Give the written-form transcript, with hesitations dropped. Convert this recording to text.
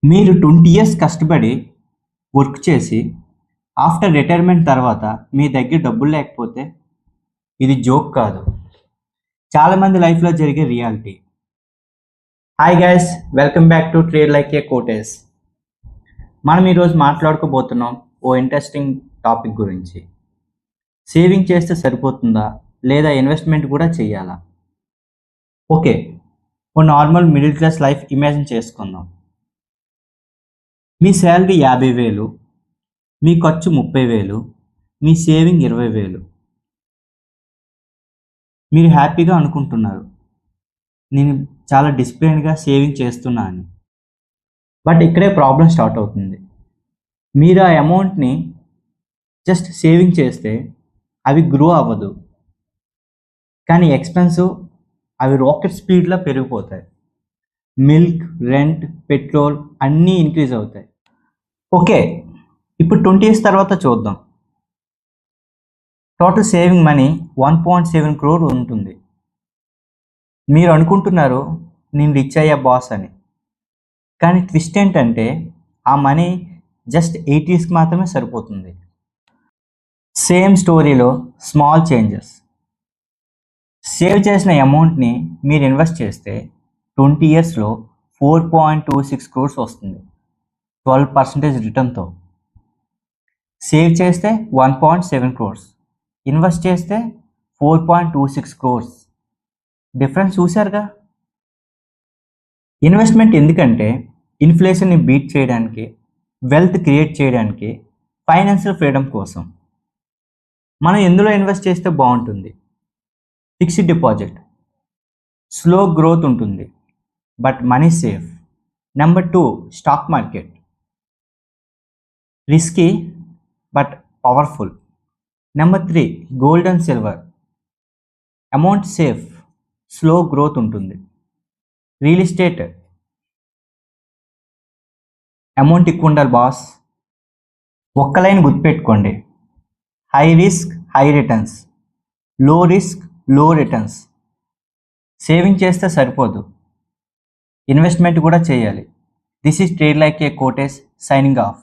మీరు 20 ఇయర్స్ కష్టపడి వర్క్ చేసి ఆఫ్టర్ రిటైర్మెంట్ తర్వాత మీ దగ్గర డబ్బులు లేకపోతే ఇది జోక్ కాదు. చాలామంది లైఫ్లో జరిగే reality. Hi guys, welcome back to trade like a quotes. మనం ఈరోజు మాట్లాడుకోబోతున్నాం ఓ ఇంట్రెస్టింగ్ టాపిక్ గురించి. సేవింగ్ చేస్తే సరిపోతుందా లేదా ఇన్వెస్ట్మెంట్ కూడా చేయాలా? ఓకే, ఓ normal middle class life imagine చేసుకుందాం. మీ శాలరీ 50,000, మీ ఖర్చు 30,000, మీ సేవింగ్ 20,000. మీరు హ్యాపీగా అనుకుంటున్నారు, నేను చాలా డిసిప్లిన్గా సేవింగ్ చేస్తున్నా అని. బట్ ఇక్కడే ప్రాబ్లం స్టార్ట్ అవుతుంది. మీరు ఆ అమౌంట్ని జస్ట్ సేవింగ్ చేస్తే అవి గ్రో అవ్వదు, కానీ ఎక్స్పెన్సివ్ అవి రాకెట్ స్పీడ్లో పెరిగిపోతాయి. మిల్క్, రెంట్, పెట్రోల్ అన్నీ ఇంక్రీజ్ అవుతాయి. ఓకే, ఇప్పుడు 20 ఇయర్స్ తర్వాత చూద్దాం. టోటల్ సేవింగ్ మనీ 1.7 crore ఉంటుంది. మీరు అనుకుంటున్నారు నేను రిచ్ అయ్యా బాస్ అని, కానీ ట్విస్ట్ ఏంటంటే ఆ మనీ జస్ట్ 8 yearsకి మాత్రమే సరిపోతుంది. సేమ్ స్టోరీలో స్మాల్ చేంజెస్. సేవ్ చేసిన అమౌంట్ని మీరు ఇన్వెస్ట్ చేస్తే 20 ఇయర్స్లో 4.26 crores వస్తుంది, 12% రిటర్న్తో. సేవ్ చేస్తే 1.7 crores, ఇన్వెస్ట్ చేస్తే 4.26 crores. డిఫరెన్స్ చూశారుగా. ఇన్వెస్ట్మెంట్ ఎందుకంటే ఇన్ఫ్లేషన్ని బీట్ చేయడానికి, వెల్త్ క్రియేట్ చేయడానికి, ఫైనాన్షియల్ ఫ్రీడమ్ కోసం. మనం ఎందులో ఇన్వెస్ట్ చేస్తే బాగుంటుంది? ఫిక్స్డ్ డిపాజిట్, స్లో గ్రోత్ ఉంటుంది but money safe. Number 2, stock market, risky but powerful. Number 3, gold and silver, amount safe, slow growth ఉంటుంది. రియల్ ఎస్టేట్, అమౌంట్ ఎక్కువ ఉండాలి బాస్. ఒక్క లైన్ గుర్తుపెట్టుకోండి, హై రిస్క్ హై రిటర్న్స్, లో risk లో returns. Saving చేస్తే సరిపోదు, ఇన్వెస్ట్మెంట్ కూడా చేయాలి. This is trade like a quotes signing of.